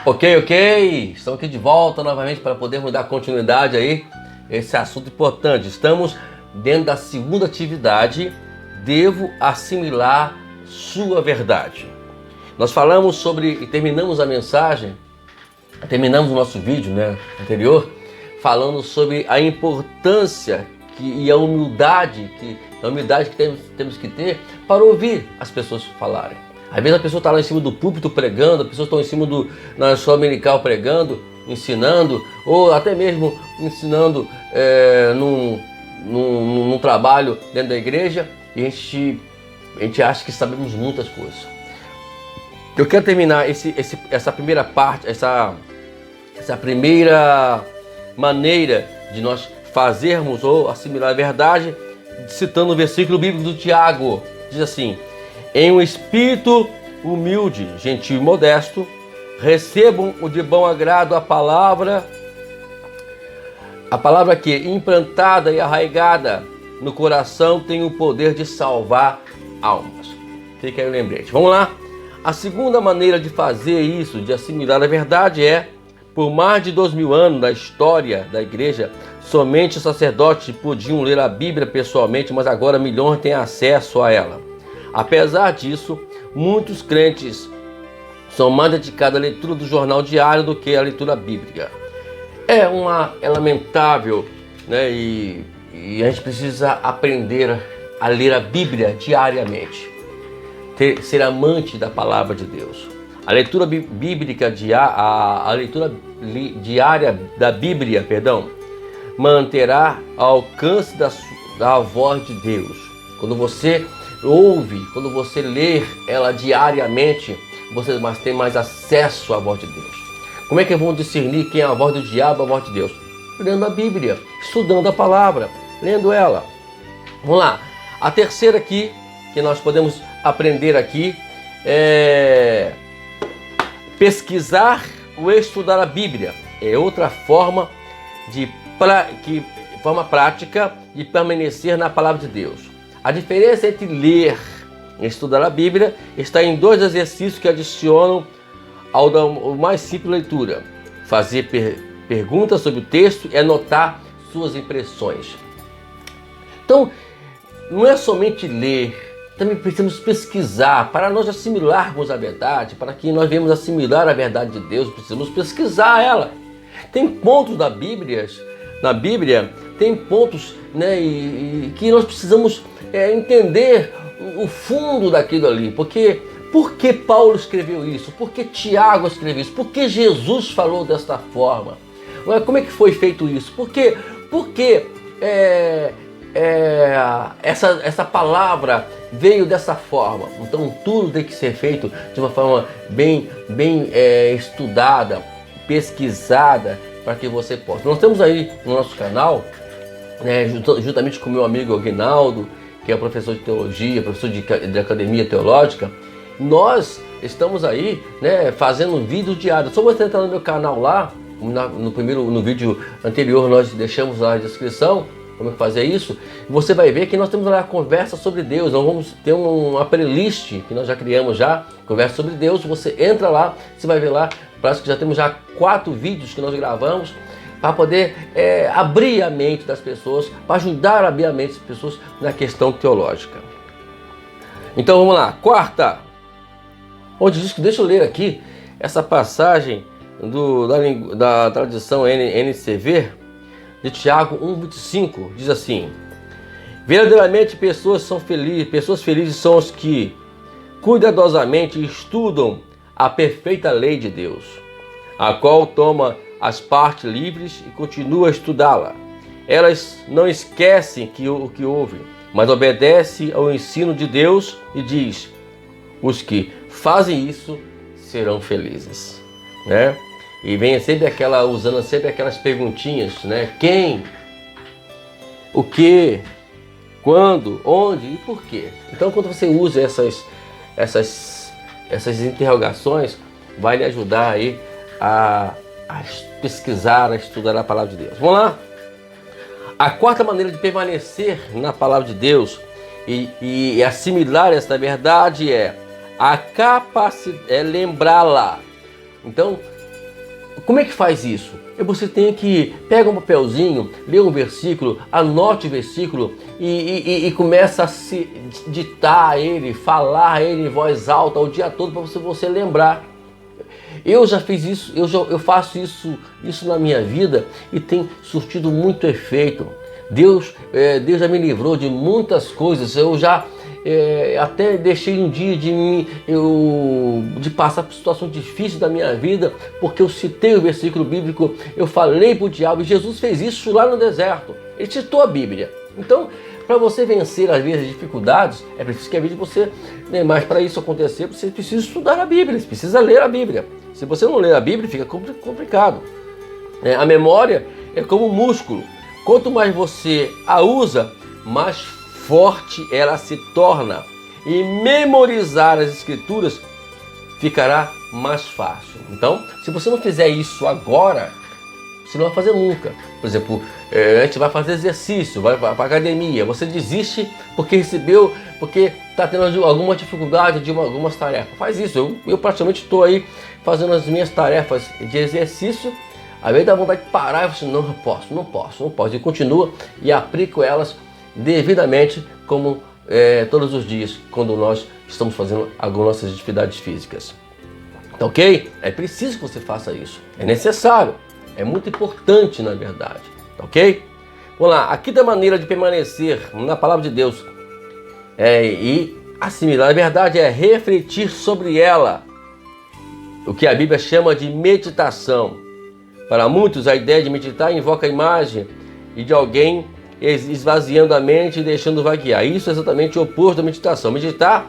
Ok. Estamos aqui de volta novamente para podermos dar continuidade aí a esse assunto importante. Estamos dentro da segunda atividade, devo assimilar sua verdade. Nós falamos sobre, e terminamos a mensagem, terminamos o nosso vídeo anterior, falando sobre a importância e a humildade que temos que ter para ouvir as pessoas falarem. Às vezes a pessoa está lá em cima do púlpito pregando, as pessoas estão em cima na escola dominical pregando, ensinando, ou até mesmo ensinando num trabalho dentro da igreja, e a gente acha que sabemos muitas coisas. Eu quero terminar essa primeira parte, essa primeira maneira de nós fazermos ou assimilar a verdade, citando o versículo bíblico do Tiago. Diz assim: em um espírito humilde, gentil e modesto, recebam de bom agrado a palavra que, implantada e arraigada no coração, tem o poder de salvar almas. Fica aí o lembrete. Vamos lá? A segunda maneira de fazer isso, de assimilar a verdade, é: por mais de 2000 anos da história da igreja, somente os sacerdotes podiam ler a Bíblia pessoalmente, mas agora milhões têm acesso a ela. Apesar disso, muitos crentes são mais dedicados à leitura do jornal diário do que à leitura bíblica. É lamentável, e a gente precisa aprender a ler a Bíblia diariamente, ser amante da palavra de Deus. A leitura bíblica, a leitura diária da Bíblia, manterá ao alcance da voz de Deus. Quando você ouve, quando você lê ela diariamente, você tem mais acesso à voz de Deus. Como é que vão discernir quem é a voz do diabo e a voz de Deus? Lendo a Bíblia, estudando a palavra, lendo ela. Vamos lá. A terceira aqui, que nós podemos aprender aqui, é pesquisar ou estudar a Bíblia. É outra forma forma prática de permanecer na palavra de Deus. A diferença entre ler e estudar a Bíblia está em dois exercícios que adicionam ao mais simples leitura: fazer perguntas sobre o texto e anotar suas impressões. Então, não é somente ler, também precisamos pesquisar. Para nós assimilarmos a verdade, para que nós venhamos assimilar a verdade de Deus, precisamos pesquisar ela. Tem pontos na Bíblia, tem pontos que nós precisamos entender o fundo daquilo ali. Por que Paulo escreveu isso? Por que Tiago escreveu isso? Por que Jesus falou desta forma? Como é que foi feito isso? Por que essa palavra veio dessa forma? Então tudo tem que ser feito de uma forma bem estudada, pesquisada, para que você possa. Nós temos aí no nosso canal, juntamente com o meu amigo Aguinaldo, que é professor de teologia, professor de academia teológica, nós estamos aí fazendo vídeos diários. Só você entrar no meu canal lá, no vídeo anterior nós deixamos lá a descrição como fazer isso, você vai ver que nós temos lá a conversa sobre Deus. Nós vamos ter uma playlist que nós já criamos conversa sobre Deus. Você entra lá, você vai ver lá, parece que já temos 4 vídeos que nós gravamos para poder abrir a mente das pessoas, para ajudar a abrir a mente das pessoas na questão teológica. Então vamos lá, quarta, onde diz que, deixa eu ler aqui essa passagem da tradução NCV, de Tiago 1,25, diz assim: verdadeiramente pessoas felizes são os que cuidadosamente estudam a perfeita lei de Deus, a qual toma as partes livres e continua a estudá-la. Elas não esquecem o que ouvem, mas obedecem ao ensino de Deus, e diz: os que fazem isso serão felizes. E vem sempre usando sempre aquelas perguntinhas, quem, o que, quando, onde e por quê. Então, quando você usa essas interrogações, vai lhe ajudar aí a pesquisar, a estudar a palavra de Deus. Vamos lá? A quarta maneira de permanecer na palavra de Deus e assimilar esta verdade é lembrá-la. Então, como é que faz isso? Você tem que pega um papelzinho, lê um versículo, anote o versículo e começa a se ditar ele, falar ele em voz alta o dia todo para você lembrar. Eu já fiz isso, eu faço isso na minha vida e tem surtido muito efeito. Deus já me livrou de muitas coisas. Eu já até deixei um dia de passar por situações difíceis da minha vida, porque eu citei o versículo bíblico, eu falei para o diabo, e Jesus fez isso lá no deserto. Ele citou a Bíblia. Então, para você vencer às vezes as dificuldades, é preciso que a vida você, mas para isso acontecer, você precisa estudar a Bíblia, você precisa ler a Bíblia. Se você não ler a Bíblia, fica complicado. A memória é como um músculo. Quanto mais você a usa, mais forte ela se torna. E memorizar as escrituras ficará mais fácil. Então, se você não fizer isso agora, você não vai fazer nunca. Por exemplo, a gente vai fazer exercício, vai para a academia, você desiste porque está tendo alguma dificuldade de algumas tarefas. Faz isso. Eu praticamente estou aí fazendo as minhas tarefas de exercício. Às vezes dá vontade de parar e você não posso. E continua e aplico elas devidamente como todos os dias, quando nós estamos fazendo algumas nossas atividades físicas. Tá ok? É preciso que você faça isso. É necessário. É muito importante, na verdade. Tá ok? Vamos lá. Aqui da maneira de permanecer na palavra de Deus e assimilar. Na verdade é refletir sobre ela. O que a Bíblia chama de meditação. Para muitos, a ideia de meditar invoca a imagem de alguém esvaziando a mente e deixando vaguear. Isso é exatamente o oposto da meditação. Meditar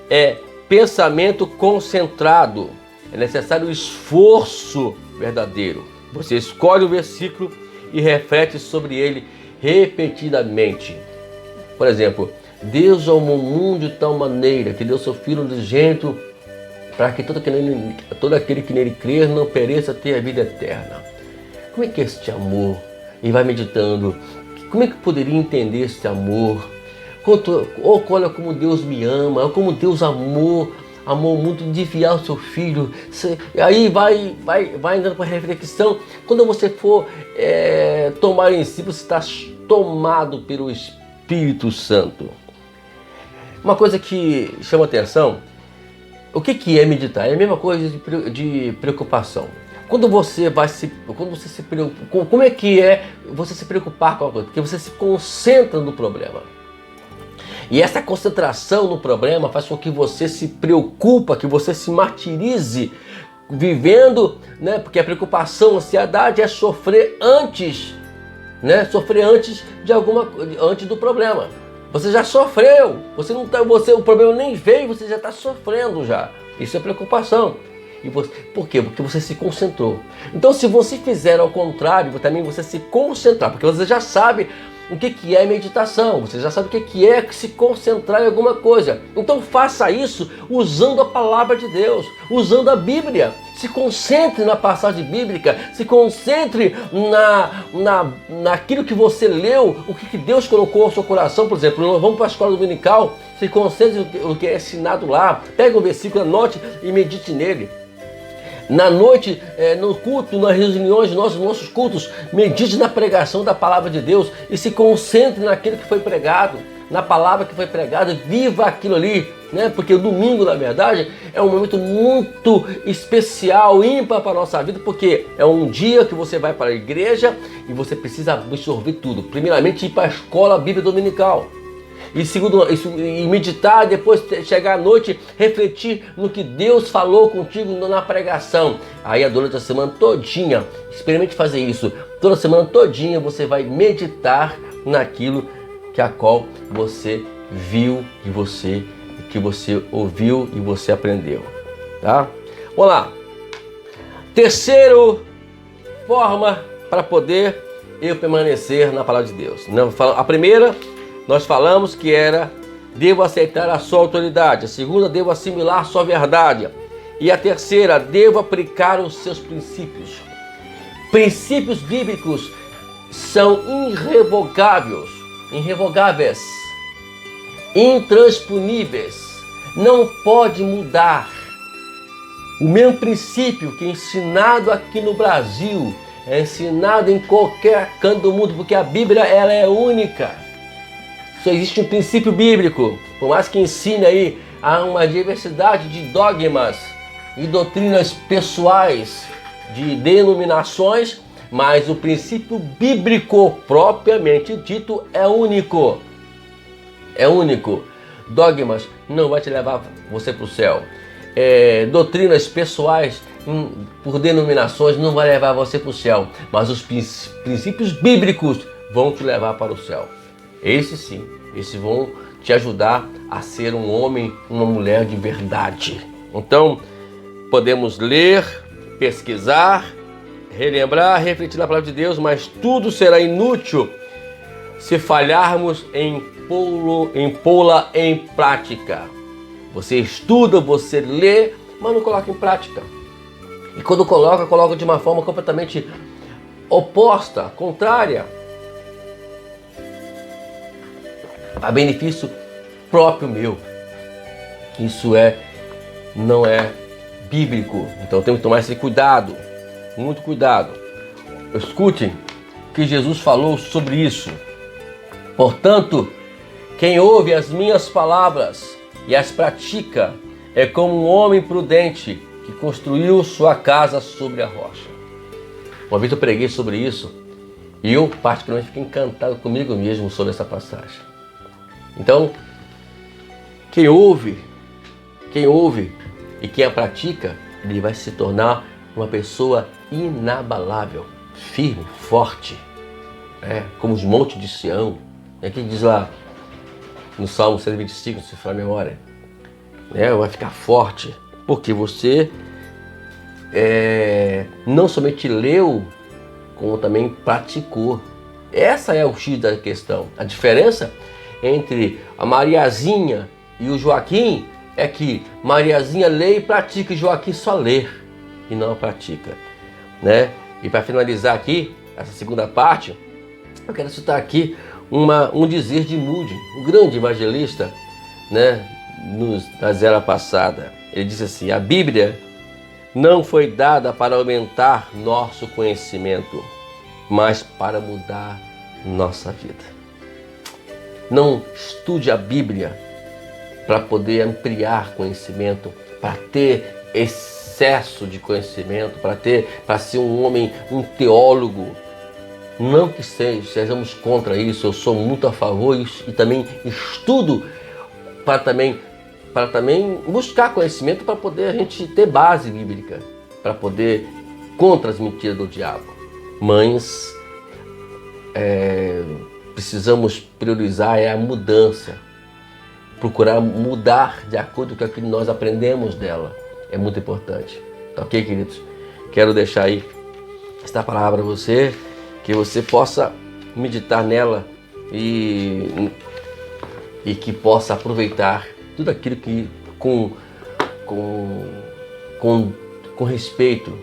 é pensamento concentrado. É necessário esforço verdadeiro. Você escolhe o versículo e reflete sobre ele repetidamente. Por exemplo, Deus amou o mundo de tal maneira que deu seu Filho unigênito para que todo aquele que nele crer não pereça, ter a vida eterna. Como é que é este amor? E vai meditando. Como é que eu poderia entender este amor? Olha como Deus me ama, olha como Deus amou muito de enviar o seu Filho. Aí vai andando para a reflexão. Quando você for tomar em si, você está tomado pelo Espírito Santo. Uma coisa que chama atenção. O que é meditar? É a mesma coisa de preocupação. Quando você se preocupa, como é que é você se preocupar com a coisa? Porque você se concentra no problema. E essa concentração no problema faz com que você se preocupe, que você se martirize vivendo, né? Porque a preocupação, a ansiedade é sofrer antes, né? Sofrer antes do problema. Você já sofreu, o problema nem veio, você já está sofrendo já. Isso é preocupação. Por quê? Porque você se concentrou. Então, se você fizer ao contrário, também você se concentrar, porque você já sabe o que é meditação, você já sabe o que é se concentrar em alguma coisa. Então, faça isso usando a palavra de Deus, usando a Bíblia. Se concentre na passagem bíblica, se concentre naquilo que você leu, o que Deus colocou ao seu coração. Por exemplo, nós vamos para a escola dominical, se concentre no que é ensinado lá, pega um versículo, anote e medite nele. Na noite, no culto, nas reuniões, nossos cultos, medite na pregação da palavra de Deus e se concentre naquilo que foi pregado, na palavra que foi pregada, viva aquilo ali, né? Porque o domingo, na verdade, é um momento muito especial, ímpar para a nossa vida, porque é um dia que você vai para a igreja e você precisa absorver tudo. Primeiramente, ir para a escola bíblica dominical. E segundo, e meditar, depois chegar à noite, refletir no que Deus falou contigo na pregação. Aí durante a semana todinha, experimente fazer isso. Toda semana todinha você vai meditar naquilo que a qual você viu, que você ouviu e você aprendeu, tá? Vamos lá. Terceiro forma para poder eu permanecer na palavra de Deus. A primeira, nós falamos que era: devo aceitar a sua autoridade. A segunda, devo assimilar a sua verdade. E a terceira, devo aplicar os seus princípios. Princípios bíblicos são irrevogáveis, intransponíveis, não pode mudar. O mesmo princípio que é ensinado aqui no Brasil, é ensinado em qualquer canto do mundo, porque a Bíblia ela é única. Só existe um princípio bíblico, por mais que ensine aí a uma diversidade de dogmas e doutrinas pessoais, de denominações, mas o princípio bíblico propriamente dito é único. É único. Dogmas não vai te levar você para o céu. Doutrinas pessoais por denominações não vai levar você para o céu. Mas os princípios bíblicos vão te levar para o céu. Esses sim, esses vão te ajudar a ser um homem, uma mulher de verdade. Então, podemos ler, pesquisar, relembrar, refletir na palavra de Deus, mas tudo será inútil se falharmos em pô-la em prática. Você estuda, você lê, mas não coloca em prática. E quando coloca de uma forma completamente oposta, contrária, a benefício próprio meu. Isso não é bíblico. Então temos que tomar esse cuidado, muito cuidado. Escutem que Jesus falou sobre isso. Portanto, quem ouve as minhas palavras e as pratica é como um homem prudente que construiu sua casa sobre a rocha. Uma vez eu preguei sobre isso e eu particularmente fiquei encantado comigo mesmo sobre essa passagem. Então, quem ouve e quem a pratica, ele vai se tornar uma pessoa inabalável, firme, forte, como os montes de Sião. Que diz lá no Salmo 125, se for a memória, vai ficar forte, porque você não somente leu, como também praticou. Essa é o X da questão. A diferença entre a Mariazinha e o Joaquim é que Mariazinha lê e pratica, e Joaquim só lê e não pratica, E para finalizar aqui essa segunda parte, eu quero citar aqui um dizer de Moody, um grande evangelista, na era passada. Ele disse assim: a Bíblia não foi dada para aumentar nosso conhecimento, mas para mudar nossa vida. Não estude a Bíblia para poder ampliar conhecimento, para ter excesso de conhecimento, para ser um homem, um teólogo. Não que sejamos contra isso, eu sou muito a favor e também estudo para também buscar conhecimento, para poder a gente ter base bíblica, para poder contra as mentiras do diabo. Mas precisamos priorizar a mudança, procurar mudar de acordo com aquilo que nós aprendemos dela. É muito importante. Tá ok, queridos? Quero deixar aí esta palavra para você, que você possa meditar nela e que possa aproveitar tudo aquilo que com respeito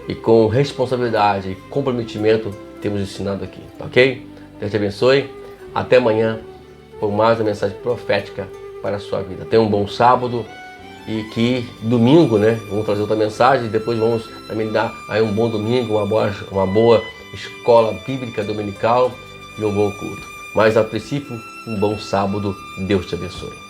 e com responsabilidade e comprometimento temos ensinado aqui, tá ok? Deus te abençoe. Até amanhã por mais uma mensagem profética para a sua vida. Tenha um bom sábado e que domingo, vamos trazer outra mensagem e depois vamos também dar aí um bom domingo, uma boa escola bíblica dominical e um bom culto. Mas a princípio, um bom sábado. Deus te abençoe.